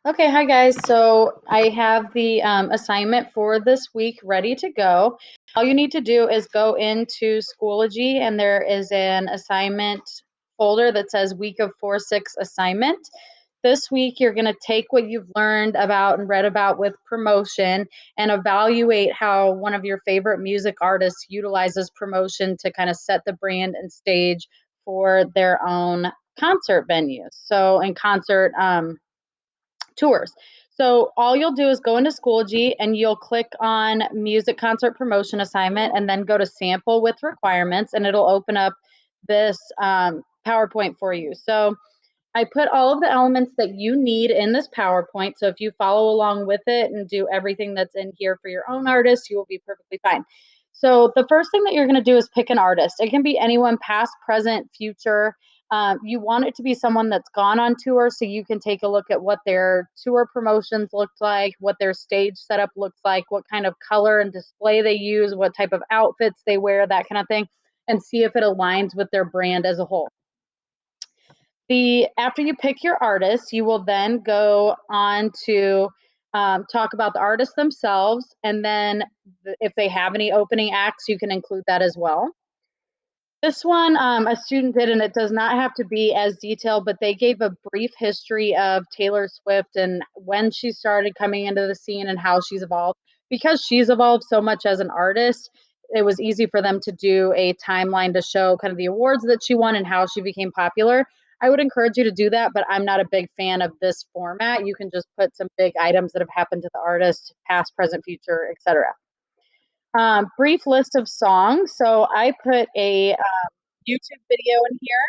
Okay, hi guys. So I have the assignment for this week ready to go. All you need to do is go into Schoology, and there is an assignment folder that says Week of 4-6 assignment. This week, you're going to take what you've learned about and read about with promotion and evaluate how one of your favorite music artists utilizes promotion to kind of set the brand and stage for their own concert venues. So, in concert, tours. So all you'll do is go into Schoology and you'll click on music concert promotion assignment and then go to sample with requirements, and it'll open up this PowerPoint for you. So I put all of the elements that you need in this PowerPoint. So if you follow along with it and do everything that's in here for your own artist, you will be perfectly fine. So the first thing that you're going to do is pick an artist. It can be anyone, past, present, future. You want it to be someone that's gone on tour, so you can take a look at what their tour promotions looked like, what their stage setup looks like, what kind of color and display they use, what type of outfits they wear, that kind of thing, and see if it aligns with their brand as a whole. After you pick your artist, you will then go on to talk about the artists themselves, and then if they have any opening acts, you can include that as well. This one, a student did, and it does not have to be as detailed, but they gave a brief history of Taylor Swift and when she started coming into the scene and how she's evolved. Because she's evolved so much as an artist, it was easy for them to do a timeline to show kind of the awards that she won and how she became popular. I would encourage you to do that, but I'm not a big fan of this format. You can just put some big items that have happened to the artist, past, present, future, etc. Brief list of songs. So I put a YouTube video in here.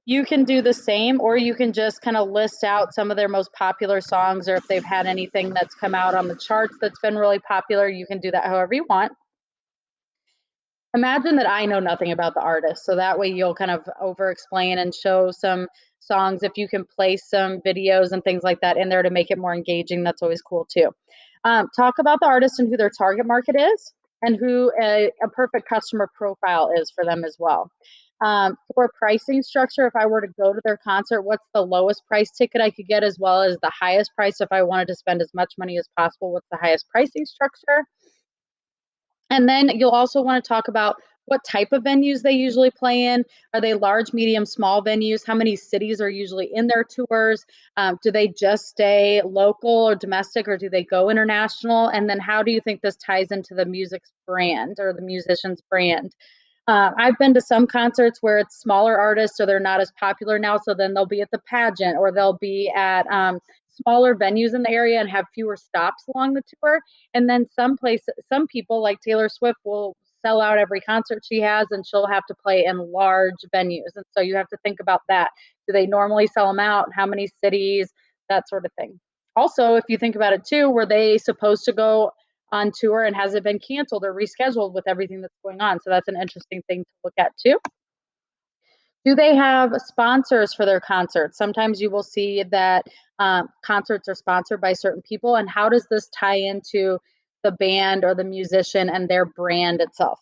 You can do the same, or you can just kind of list out some of their most popular songs, or if they've had anything that's come out on the charts that's been really popular, you can do that however you want. Imagine that I know nothing about the artist, so that way you'll kind of over explain and show some songs. If you can place some videos and things like that in there to make it more engaging, that's always cool too. Talk about the artist and who their target market is, and who a perfect customer profile is for them as well. For pricing structure, if I were to go to their concert, what's the lowest price ticket I could get, as well as the highest price if I wanted to spend as much money as possible? What's the highest pricing structure? And then you'll also want to talk about what type of venues they usually play in. Are they large, medium, small venues? How many cities are usually in their tours? Do they just stay local or domestic, or do they go international? And then how do you think this ties into the music's brand or the musician's brand? I've been to some concerts where it's smaller artists, so they're not as popular now. So then they'll be at the pageant, or they'll be at smaller venues in the area and have fewer stops along the tour. And then some people like Taylor Swift will sell out every concert she has, and she'll have to play in large venues. And so you have to think about that. Do they normally sell them out? How many cities? That sort of thing. Also, if you think about it too, were they supposed to go on tour, and has it been canceled or rescheduled with everything that's going on? So that's an interesting thing to look at too. Do they have sponsors for their concerts? Sometimes you will see that concerts are sponsored by certain people, and how does this tie into the band or the musician and their brand itself?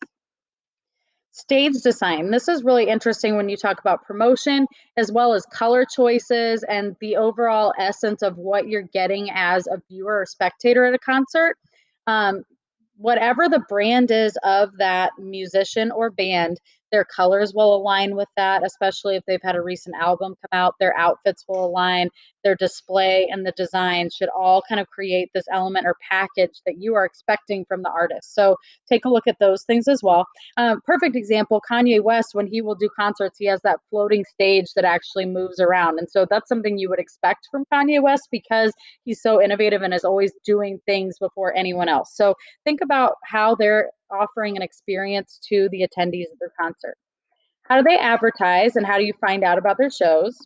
Stage design. This is really interesting when you talk about promotion, as well as color choices and the overall essence of what you're getting as a viewer or spectator at a concert. Um, Whatever the brand is of that musician or band, their colors will align with that, especially if they've had a recent album come out. Their outfits will align, their display and the design should all kind of create this element or package that you are expecting from the artist. So take a look at those things as well. Perfect example, Kanye West, when he will do concerts, he has that floating stage that actually moves around. And so that's something you would expect from Kanye West, because he's so innovative and is always doing things before anyone else. So think about how they're offering an experience to the attendees of their concert. How do they advertise, and how do you find out about their shows?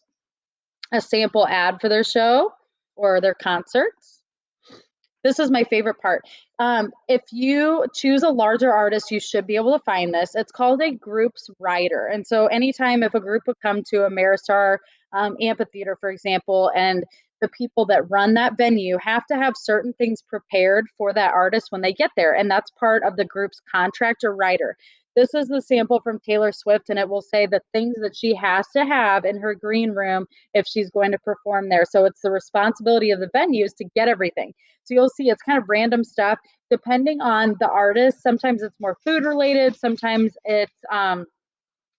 A sample ad for their show or their concerts. This is my favorite part. If you choose a larger artist, you should be able to find this. It's called a groups rider. And so anytime if a group would come to a Maristar amphitheater, for example, and the people that run that venue have to have certain things prepared for that artist when they get there. And that's part of the group's contract or rider. This is the sample from Taylor Swift, and it will say the things that she has to have in her green room if she's going to perform there. So it's the responsibility of the venues to get everything. So you'll see it's kind of random stuff depending on the artist. Sometimes it's more food related, sometimes it's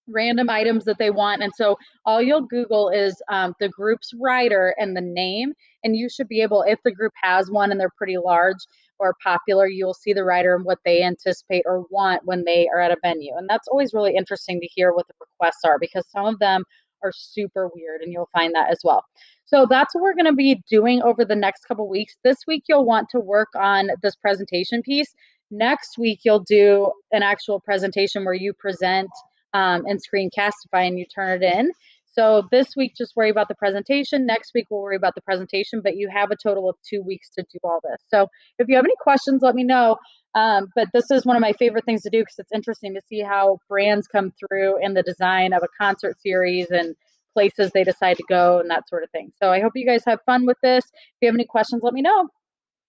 random items that they want. And so all you'll Google is the group's rider and the name, and you should be able, if the group has one and they're pretty large or popular, you'll see the rider and what they anticipate or want when they are at a venue. And that's always really interesting to hear what the requests are, because some of them are super weird, and you'll find that as well. So that's what we're going to be doing over the next couple weeks. This week, you'll want to work on this presentation piece. Next week, you'll do an actual presentation where you present and Screencastify, and you turn it in. So this week, just worry about the presentation. Next week, we'll worry about the presentation, but you have a total of 2 weeks to do all this. So if you have any questions, let me know. But this is one of my favorite things to do because it's interesting to see how brands come through in the design of a concert series and places they decide to go and that sort of thing. So I hope you guys have fun with this. If you have any questions, let me know.